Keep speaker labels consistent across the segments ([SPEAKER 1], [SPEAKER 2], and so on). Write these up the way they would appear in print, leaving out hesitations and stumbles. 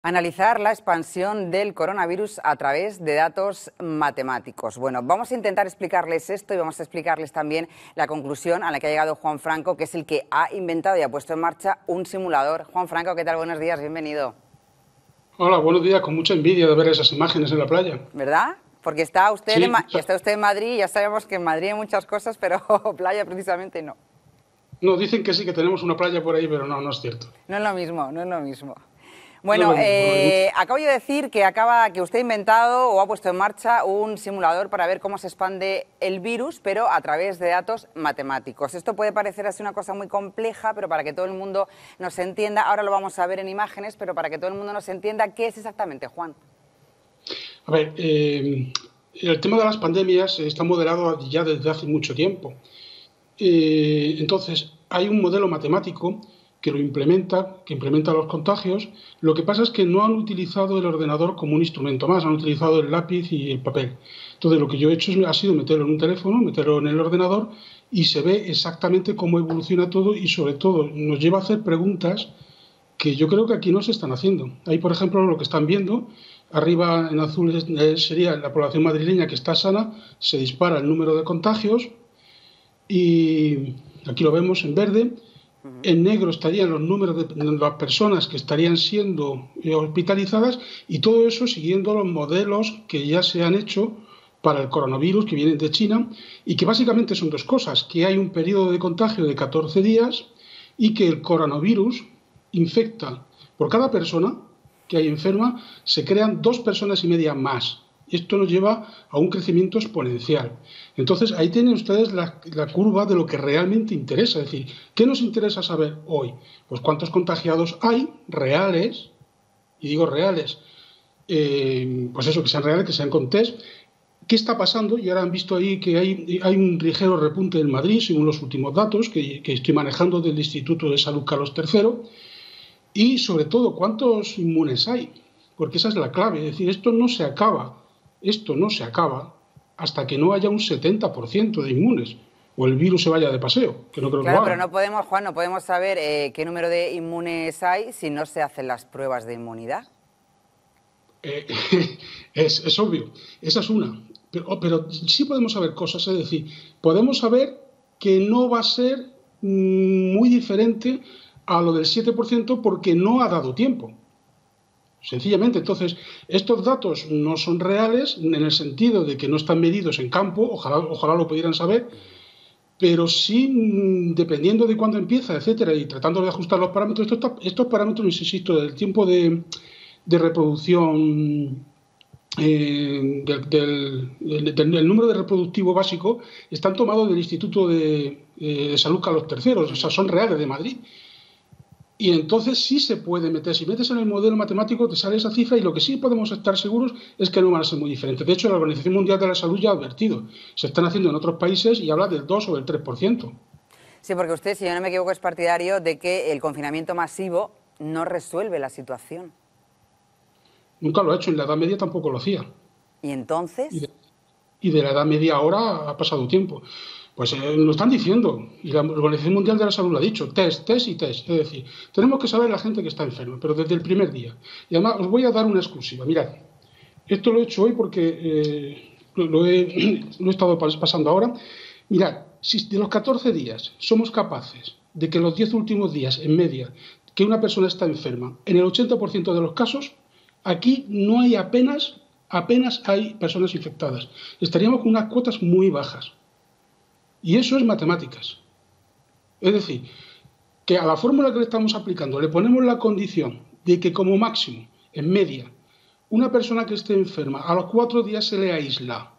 [SPEAKER 1] Analizar la expansión del coronavirus a través de datos matemáticos. Bueno, vamos a intentar explicarles esto y vamos a explicarles también la conclusión a la que ha llegado Juan Franco, que es el que ha inventado y ha puesto en marcha un simulador. Juan Franco, ¿qué tal? Buenos días, bienvenido.
[SPEAKER 2] Hola, buenos días, con mucha envidia de ver esas imágenes en la playa.
[SPEAKER 1] ¿Verdad? Porque está usted,
[SPEAKER 2] Sí,
[SPEAKER 1] está usted en Madrid y ya sabemos que en Madrid hay muchas cosas, pero playa precisamente no.
[SPEAKER 2] no, dicen que sí, que tenemos una playa por ahí, pero no, no es cierto.
[SPEAKER 1] No es lo mismo, no es lo mismo.
[SPEAKER 2] No es
[SPEAKER 1] Bueno,
[SPEAKER 2] lo mismo.
[SPEAKER 1] acabo de decir que usted ha inventado o ha puesto en marcha un simulador para ver cómo se expande el virus, pero a través de datos matemáticos. Esto puede parecer así una cosa muy compleja, pero para que todo el mundo nos entienda, ahora lo vamos a ver en imágenes, pero para que todo el mundo nos entienda, ¿qué es exactamente, Juan?
[SPEAKER 2] A ver, el tema de las pandemias está modelado ya desde hace mucho tiempo. Entonces, hay un modelo matemático que implementa los contagios. Lo que pasa es que no han utilizado el ordenador como un instrumento más, han utilizado el lápiz y el papel. Entonces, lo que yo he hecho ha sido meterlo en un teléfono, meterlo en el ordenador y se ve exactamente cómo evoluciona todo y, sobre todo, nos lleva a hacer preguntas que yo creo que aquí no se están haciendo. Ahí, por ejemplo, lo que están viendo, arriba en azul sería la población madrileña que está sana, se dispara el número de contagios y aquí lo vemos en verde. En negro estarían los números de las personas que estarían siendo hospitalizadas y todo eso siguiendo los modelos que ya se han hecho para el coronavirus que vienen de China y que básicamente son dos cosas, que hay un periodo de contagio de 14 días y que el coronavirus infecta por cada persona que hay enferma, se crean 2,5 personas más. Esto nos lleva a un crecimiento exponencial. Entonces, ahí tienen ustedes la curva de lo que realmente interesa. Es decir, ¿qué nos interesa saber hoy? Pues cuántos contagiados hay reales, y digo reales, pues eso, que sean reales, que sean con test. ¿Qué está pasando? Y ahora han visto ahí que hay un ligero repunte en Madrid, según los últimos datos que estoy manejando del Instituto de Salud Carlos III. Y, sobre todo, ¿cuántos inmunes hay? Porque esa es la clave. Es decir, esto no se acaba hasta que no haya un 70% de inmunes o el virus se vaya de paseo, que no creo que lo
[SPEAKER 1] Claro, pero
[SPEAKER 2] haga.
[SPEAKER 1] no podemos, Juan, no podemos saber qué número de inmunes hay si no se hacen las pruebas de inmunidad.
[SPEAKER 2] Eh, es obvio, esa es una. Pero sí podemos saber cosas, es decir, podemos saber que no va a ser muy diferente a lo del 7% porque no ha dado tiempo. Sencillamente, entonces, estos datos no son reales en el sentido de que no están medidos en campo, ojalá lo pudieran saber, pero sí, dependiendo de cuándo empieza, etcétera, y tratando de ajustar los parámetros, estos parámetros, insisto, del tiempo de reproducción, del número de reproductivo básico, están tomados del Instituto de Salud Carlos III, o sea, son reales de Madrid. Y entonces sí se puede meter, si metes en el modelo matemático te sale esa cifra y lo que sí podemos estar seguros es que no van a ser muy diferentes. De hecho, la Organización Mundial de la Salud ya ha advertido, se están haciendo en otros países y habla del 2 o del 3%.
[SPEAKER 1] Sí, porque usted, si yo no me equivoco, es partidario de que el confinamiento masivo no resuelve la situación.
[SPEAKER 2] Nunca lo ha hecho, en la Edad Media tampoco lo hacía.
[SPEAKER 1] ¿Y
[SPEAKER 2] Y
[SPEAKER 1] entonces?
[SPEAKER 2] de, y de la Edad Media ahora ha pasado tiempo. Pues lo están diciendo, y la Organización Mundial de la Salud lo ha dicho, test, test y test. Es decir, tenemos que saber la gente que está enferma, pero desde el primer día. Y además os voy a dar una exclusiva. Mirad, esto lo he hecho hoy porque lo he estado pasando ahora. Mirad, si de los 14 días somos capaces de que los 10 últimos días, en media, que una persona está enferma, en el 80% de los casos, aquí no hay apenas hay personas infectadas. Estaríamos con unas cuotas muy bajas. Y eso es matemáticas. Es decir, que a la fórmula que le estamos aplicando le ponemos la condición de que como máximo, en media, una persona que esté enferma a los 4 días se le aísla.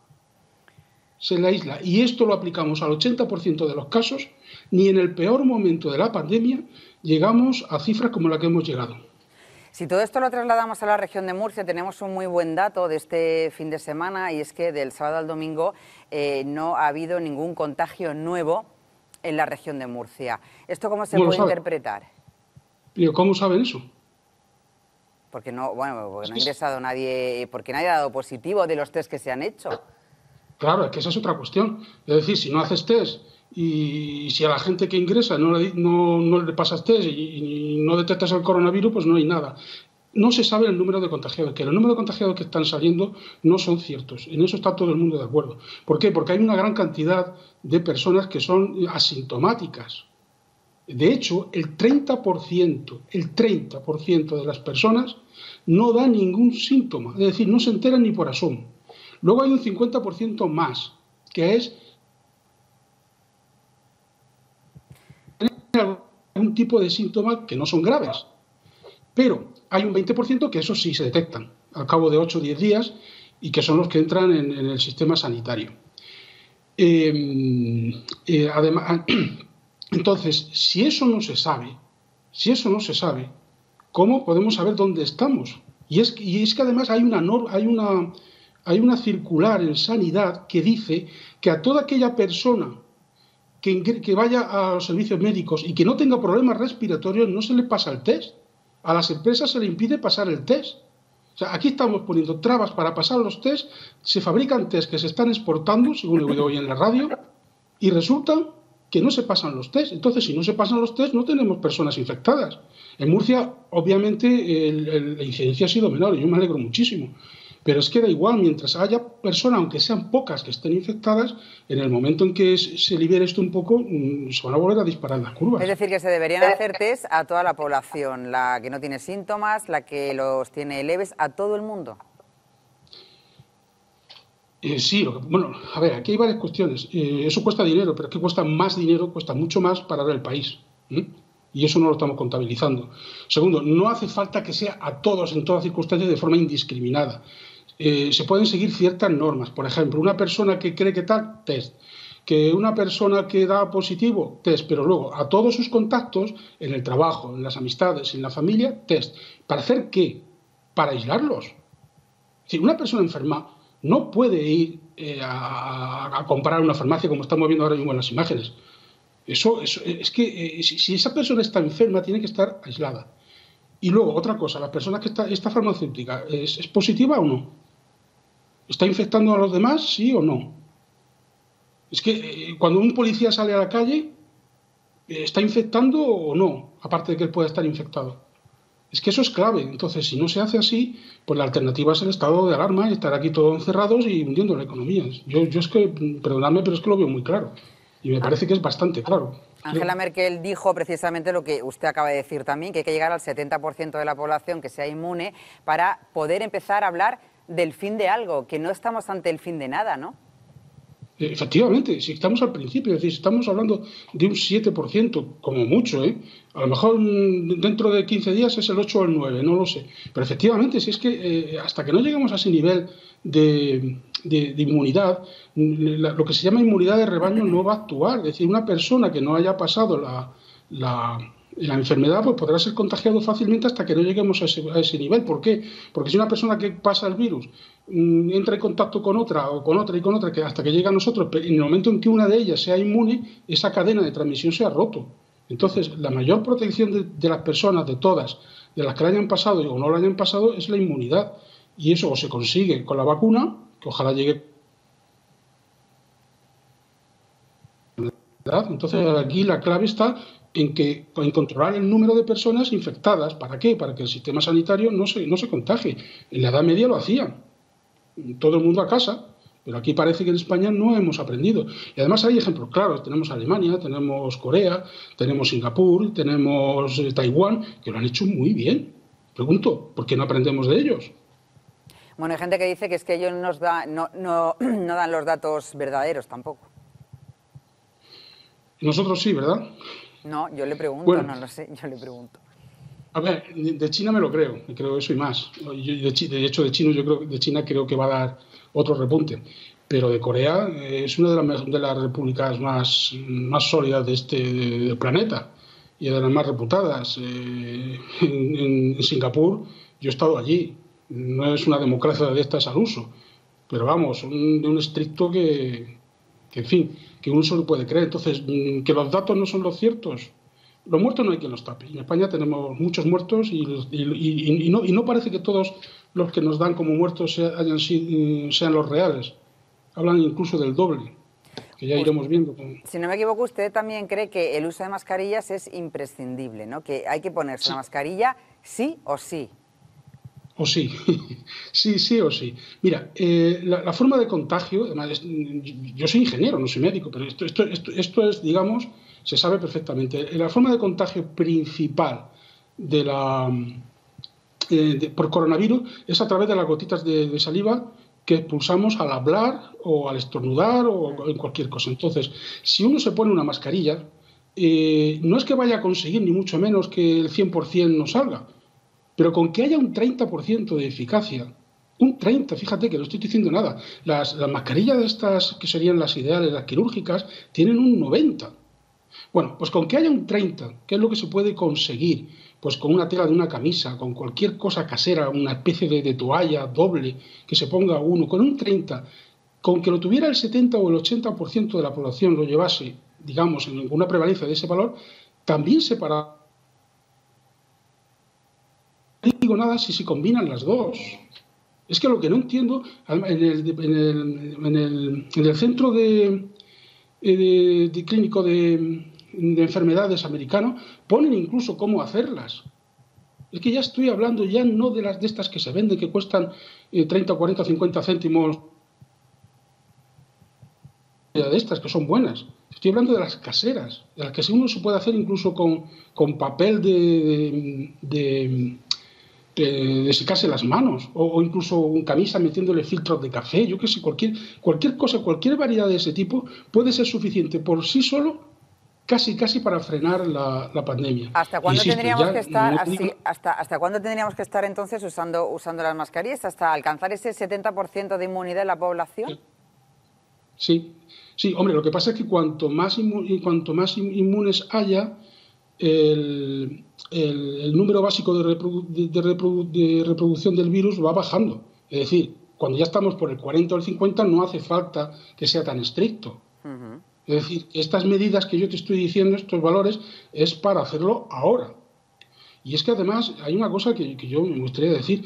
[SPEAKER 2] Y esto lo aplicamos al 80% de los casos, ni en el peor momento de la pandemia llegamos a cifras como la que hemos llegado.
[SPEAKER 1] Si todo esto lo trasladamos a la región de Murcia, tenemos un muy buen dato de este fin de semana y es que del sábado al domingo no ha habido ningún contagio nuevo en la región de Murcia. ¿Esto cómo se puede interpretar?
[SPEAKER 2] ¿Cómo saben eso?
[SPEAKER 1] Porque no ha ingresado nadie, porque nadie ha dado positivo de los test que se han hecho.
[SPEAKER 2] Claro, es que esa es otra cuestión. Es decir, si no haces test y si a la gente que ingresa no le pasas test y no detectas el coronavirus, pues no hay nada. no se sabe el número de contagiados, que los números de contagiados que están saliendo no son ciertos. En eso está todo el mundo de acuerdo. ¿Por qué? Porque hay una gran cantidad de personas que son asintomáticas. De hecho, el 30% de las personas no da ningún síntoma, es decir, no se enteran ni por asomo. Luego hay un 50% más, que es algún tipo de síntomas que no son graves. Pero hay un 20% que eso sí se detectan al cabo de 8 o 10 días y que son los que entran en el sistema sanitario. Además, entonces, si eso no se sabe, ¿cómo podemos saber dónde estamos? Y es que además hay una circular en sanidad que dice que a toda aquella persona que vaya a los servicios médicos y que no tenga problemas respiratorios no se le pasa el test. A las empresas se le impide pasar el test. O sea, aquí estamos poniendo trabas para pasar los test, se fabrican test que se están exportando, según he oído hoy en la radio, y resulta que no se pasan los test. Entonces, si no se pasan los test, no tenemos personas infectadas. En Murcia, obviamente, la incidencia ha sido menor y yo me alegro muchísimo. Pero es que da igual, mientras haya personas, aunque sean pocas, que estén infectadas, en el momento en que se libere esto un poco, se van a volver a disparar las curvas.
[SPEAKER 1] Es decir, que se deberían hacer test a toda la población, la que no tiene síntomas, la que los tiene leves, a todo el mundo.
[SPEAKER 2] Sí, bueno, a ver, aquí hay varias cuestiones. Eso cuesta dinero, pero es que cuesta más dinero, cuesta mucho más parar el país. Y eso no lo estamos contabilizando. Segundo, no hace falta que sea a todos, en todas circunstancias, de forma indiscriminada. Se pueden seguir ciertas normas. Por ejemplo, una persona que cree que tal, test. Que una persona que da positivo, test. Pero luego, a todos sus contactos, en el trabajo, en las amistades, en la familia, test. ¿Para hacer qué? Para aislarlos. Es decir, una persona enferma no puede ir a comprar una farmacia como estamos viendo ahora mismo en las imágenes. Eso es que si esa persona está enferma, tiene que estar aislada. Y luego, otra cosa, la persona que esta farmacéutica, ¿es positiva o no? ¿Está infectando a los demás, sí o no? Es que cuando un policía sale a la calle, ¿está infectando o no? Aparte de que él pueda estar infectado. Es que eso es clave. Entonces, si no se hace así, pues la alternativa es el estado de alarma y estar aquí todos encerrados y hundiendo la economía. Yo es que, perdonadme, pero es que lo veo muy claro. Y me parece que es bastante claro.
[SPEAKER 1] Angela Merkel dijo precisamente lo que usted acaba de decir también, que hay que llegar al 70% de la población que sea inmune para poder empezar a hablar del fin de algo, que no estamos ante el fin de nada, ¿no?
[SPEAKER 2] Efectivamente, si estamos al principio, es decir, estamos hablando de un 7%, como mucho, ¿eh? A lo mejor dentro de 15 días es el 8 o el 9, no lo sé. Pero efectivamente, si es que hasta que no llegamos a ese nivel de inmunidad, lo que se llama inmunidad de rebaño no va a actuar. Es decir, una persona que no haya pasado la enfermedad pues podrá ser contagiado fácilmente hasta que no lleguemos a ese nivel. ¿Por qué? Porque si una persona que pasa el virus entra en contacto con otra o con otra y con otra, que hasta que llega a nosotros, en el momento en que una de ellas sea inmune, esa cadena de transmisión se ha roto. Entonces, la mayor protección de las personas, de todas, de las que la hayan pasado o no lo hayan pasado, es la inmunidad. Y eso o se consigue con la vacuna, que ojalá llegue. Entonces, aquí la clave está en controlar el número de personas infectadas. ¿Para qué? Para que el sistema sanitario no se contagie. En la Edad Media lo hacían. Todo el mundo a casa. Pero aquí parece que en España no hemos aprendido. Y además hay ejemplos claros. Tenemos Alemania, tenemos Corea, tenemos Singapur, tenemos Taiwán, que lo han hecho muy bien. Pregunto, ¿por qué no aprendemos de ellos?
[SPEAKER 1] Bueno, hay gente que dice que es que ellos no dan los datos verdaderos tampoco.
[SPEAKER 2] Nosotros sí, ¿verdad?
[SPEAKER 1] No, yo le pregunto,
[SPEAKER 2] bueno,
[SPEAKER 1] no lo sé, yo le pregunto.
[SPEAKER 2] A ver, de China me creo eso y más. De hecho, de China creo que va a dar otro repunte. Pero de Corea es una de las repúblicas más sólidas del planeta y de las más reputadas. En Singapur yo he estado allí. No es una democracia de estas al uso, pero vamos, de un estricto en fin, que uno solo puede creer. Entonces, que los datos no son los ciertos. Los muertos no hay quien los tape. En España tenemos muchos muertos y no parece que todos los que nos dan como muertos sean los reales. Hablan incluso del doble, que ya iremos viendo.
[SPEAKER 1] Si no me equivoco, usted también cree que el uso de mascarillas es imprescindible, ¿no? Que hay que ponerse la mascarilla sí o sí.
[SPEAKER 2] O sí, sí o sí. Mira, la forma de contagio, además, yo soy ingeniero, no soy médico, pero esto es, digamos, se sabe perfectamente. La forma de contagio principal de por coronavirus es a través de las gotitas de saliva que expulsamos al hablar o al estornudar o en cualquier cosa. Entonces, si uno se pone una mascarilla, no es que vaya a conseguir ni mucho menos que el 100% no salga, pero con que haya un 30% de eficacia, un 30%, fíjate que no estoy diciendo nada, las mascarillas de estas que serían las ideales, las quirúrgicas, tienen un 90%. Bueno, pues con que haya un 30%, ¿qué es lo que se puede conseguir? Pues con una tela de una camisa, con cualquier cosa casera, una especie de toalla doble que se ponga uno, con un 30%, con que lo tuviera el 70 o el 80% de la población lo llevase, digamos, en una prevalencia de ese valor, también se para. No digo nada si se combinan las dos. Es que lo que no entiendo, en el centro de clínico de enfermedades americano, ponen incluso cómo hacerlas. Es que ya estoy hablando ya no de las de estas que se venden, que cuestan 30, 40, 50 céntimos, de estas que son buenas. Estoy hablando de las caseras, de las que uno se puede hacer incluso con papel de secarse las manos, o incluso un camisa metiéndole filtros de café, yo qué sé, cualquier cosa, cualquier variedad de ese tipo puede ser suficiente por sí solo casi para frenar la pandemia.
[SPEAKER 1] ¿Hasta cuándo tendríamos que estar hasta cuándo tendríamos que estar entonces usando las mascarillas? ¿Hasta alcanzar ese 70% de inmunidad en la población?
[SPEAKER 2] Sí, hombre, lo que pasa es que cuanto más inmunes haya, el número básico de reproducción del virus va bajando. Es decir, cuando ya estamos por el 40 o el 50 no hace falta que sea tan estricto. Es decir, estas medidas que yo te estoy diciendo, estos valores, es para hacerlo ahora. Y es que además hay una cosa que yo me gustaría decir.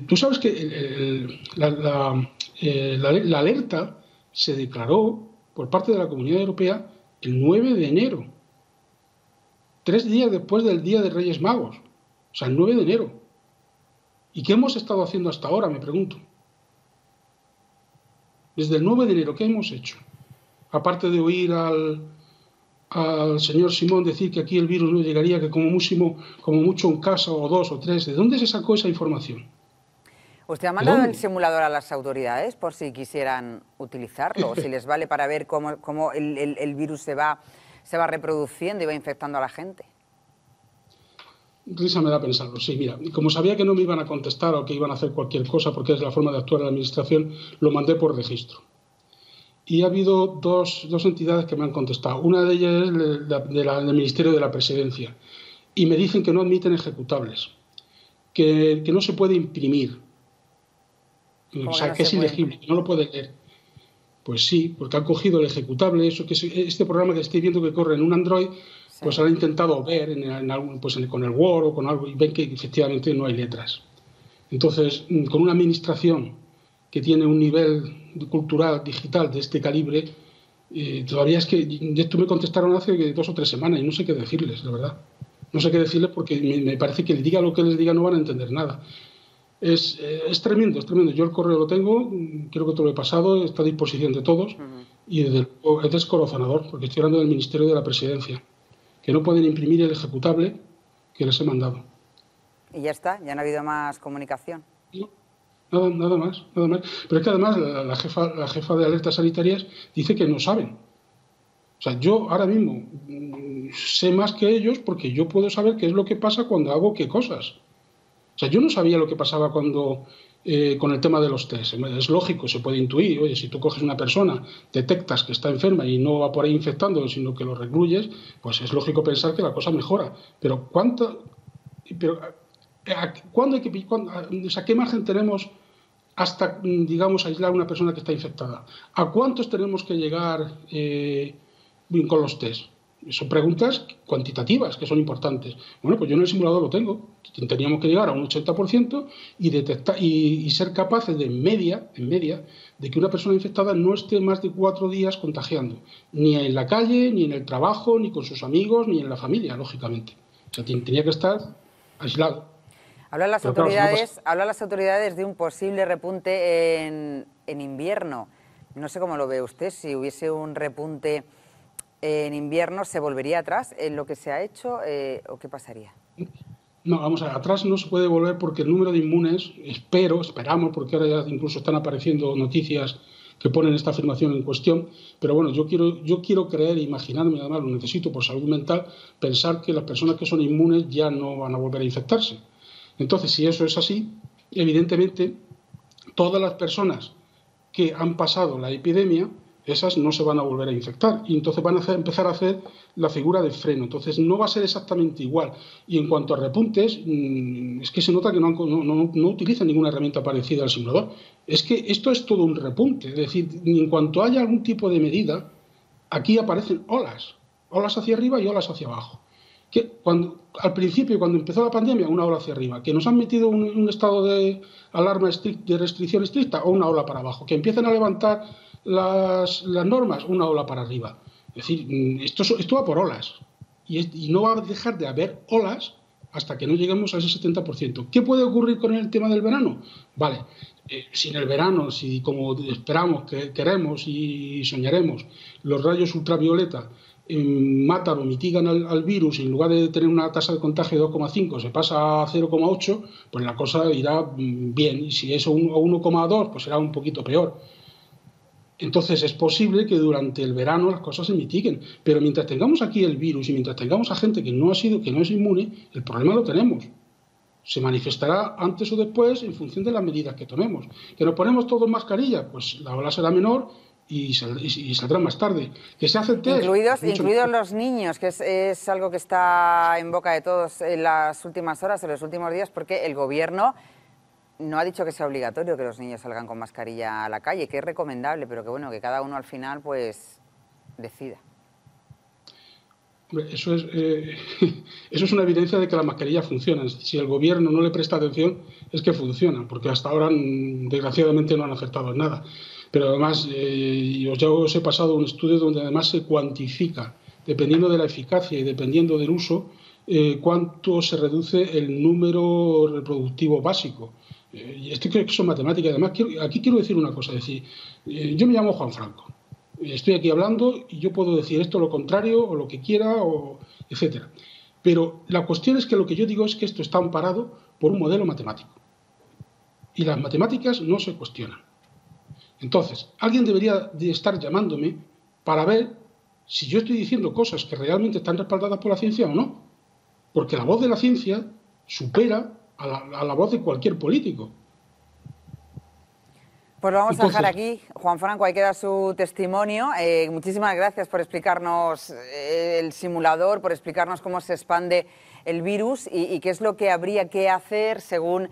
[SPEAKER 2] Tú sabes que la alerta se declaró por parte de la Comunidad Europea el 9 de enero. 3 días después del Día de Reyes Magos, o sea, el 9 de enero. ¿Y qué hemos estado haciendo hasta ahora, me pregunto? Desde el 9 de enero, ¿qué hemos hecho? Aparte de oír al señor Simón decir que aquí el virus no llegaría, que como mucho un caso o 2 o 3, ¿de dónde se sacó esa información?
[SPEAKER 1] ¿Usted ha mandado el simulador a las autoridades por si quisieran utilizarlo, o si les vale para ver cómo el virus se va reproduciendo y va infectando a la gente?
[SPEAKER 2] Risa me da pensarlo, sí, mira, como sabía que no me iban a contestar o que iban a hacer cualquier cosa porque es la forma de actuar de la Administración, lo mandé por registro. Y ha habido dos entidades que me han contestado. Una de ellas es del Ministerio de la Presidencia. Y me dicen que no admiten ejecutables, que no se puede imprimir. O sea, que es ilegible, que no lo puede leer. Pues sí, porque han cogido el ejecutable, este programa que estoy viendo que corre en un Android, pues han intentado ver con el Word o con algo y ven que efectivamente no hay letras. Entonces, con una administración que tiene un nivel cultural digital de este calibre, todavía es que esto me contestaron hace 2 o 3 semanas y no sé qué decirles, la verdad. No sé qué decirles porque me parece que les diga lo que les diga no van a entender nada. Es tremendo, es tremendo. Yo el correo lo tengo, creo que te lo he pasado, está a disposición de todos y es descorazonador porque estoy hablando del Ministerio de la Presidencia, que no pueden imprimir el ejecutable que les he mandado.
[SPEAKER 1] Y ya está, ya no ha habido más comunicación.
[SPEAKER 2] No, nada más. Pero es que además la jefa de alertas sanitarias dice que no saben. O sea, yo ahora mismo sé más que ellos porque yo puedo saber qué es lo que pasa cuando hago qué cosas. O sea, yo no sabía lo que pasaba cuando con el tema de los test. Es lógico, se puede intuir. Oye, si tú coges una persona, detectas que está enferma y no va por ahí infectando, sino que lo recluyes, pues es lógico pensar que la cosa mejora. Pero ¿qué margen tenemos hasta, digamos, aislar a una persona que está infectada? ¿A cuántos tenemos que llegar con los test? Son preguntas cuantitativas que son importantes. Bueno, pues yo en el simulador lo tengo. Teníamos que llegar a un 80% y detectar y ser capaces de, en media, de que una persona infectada no esté más de 4 días contagiando. Ni en la calle, ni en el trabajo, ni con sus amigos, ni en la familia, lógicamente. O sea, tenía que estar aislado. Pero claro, si no pasa...
[SPEAKER 1] Hablan las autoridades de un posible repunte en invierno. No sé cómo lo ve usted, si hubiese un repunte en invierno, ¿se volvería atrás en lo que se ha hecho o qué pasaría?
[SPEAKER 2] No, vamos a ver, atrás no se puede volver porque el número de inmunes, esperamos, porque ahora ya incluso están apareciendo noticias que ponen esta afirmación en cuestión, pero bueno, yo quiero creer, imaginarme, además lo necesito por salud mental, pensar que las personas que son inmunes ya no van a volver a infectarse. Entonces, si eso es así, evidentemente, todas las personas que han pasado la epidemia, esas no se van a volver a infectar y entonces van a empezar a hacer la figura de freno. Entonces no va a ser exactamente igual. Y en cuanto a repuntes, es que se nota que no utilizan ninguna herramienta parecida al simulador. Es que esto es todo un repunte. Es decir, en cuanto haya algún tipo de medida, aquí aparecen olas hacia arriba y olas hacia abajo. Al principio, cuando empezó la pandemia, una ola hacia arriba, que nos han metido un estado de alarma de restricción estricta o una ola para abajo, que empiezan a levantar las normas, una ola para arriba. Es decir, esto va por olas y no va a dejar de haber olas hasta que no lleguemos a ese 70%. ¿Qué puede ocurrir con el tema del verano? Vale, si en el verano, si como esperamos, queremos y soñaremos, los rayos ultravioleta matan o mitigan al virus y en lugar de tener una tasa de contagio de 2,5 se pasa a 0,8, pues la cosa irá bien. Y si es a 1,2, pues será un poquito peor. Entonces es posible que durante el verano las cosas se mitiguen, pero mientras tengamos aquí el virus y mientras tengamos a gente que no es inmune, el problema lo tenemos. Se manifestará antes o después en función de las medidas que tomemos. ¿Que nos ponemos todos mascarilla? Pues la ola será menor y saldrá más tarde. ¿Que se hace el test?
[SPEAKER 1] Incluidos los niños, que es algo que está en boca de todos en las últimas horas, en los últimos días, porque el Gobierno no ha dicho que sea obligatorio que los niños salgan con mascarilla a la calle, que es recomendable, pero que bueno, que cada uno al final pues decida.
[SPEAKER 2] Eso es una evidencia de que las mascarillas funcionan. Si el Gobierno no le presta atención, es que funcionan, porque hasta ahora, desgraciadamente, no han acertado en nada. Pero además, ya os he pasado un estudio donde además se cuantifica, dependiendo de la eficacia y dependiendo del uso, cuánto se reduce el número reproductivo básico. Y esto creo que son matemáticas. Además, aquí quiero decir una cosa. Es decir, yo me llamo Juan Franco. Estoy aquí hablando y yo puedo decir esto lo contrario o lo que quiera, etcétera. Pero la cuestión es que lo que yo digo es que esto está amparado por un modelo matemático. Y las matemáticas no se cuestionan. Entonces, alguien debería de estar llamándome para ver si yo estoy diciendo cosas que realmente están respaldadas por la ciencia o no. Porque la voz de la ciencia supera a la voz de cualquier político.
[SPEAKER 1] Pues lo vamos a dejar aquí. Juan Franco, ahí queda su testimonio. Muchísimas gracias por explicarnos el simulador, por explicarnos cómo se expande el virus y qué es lo que habría que hacer según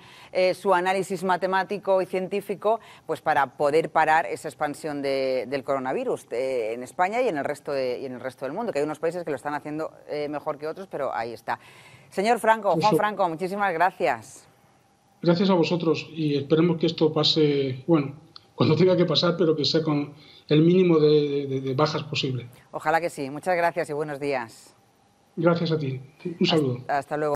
[SPEAKER 1] su análisis matemático y científico, pues para poder parar esa expansión del coronavirus en España y en el resto del mundo, que hay unos países que lo están haciendo mejor que otros, pero ahí está. Señor Franco, Juan Franco, muchísimas gracias.
[SPEAKER 2] Gracias a vosotros y esperemos que esto pase, bueno, cuando tenga que pasar, pero que sea con el mínimo de bajas posible.
[SPEAKER 1] Ojalá que sí. Muchas gracias y buenos días.
[SPEAKER 2] Gracias a ti. Un saludo.
[SPEAKER 1] Hasta luego.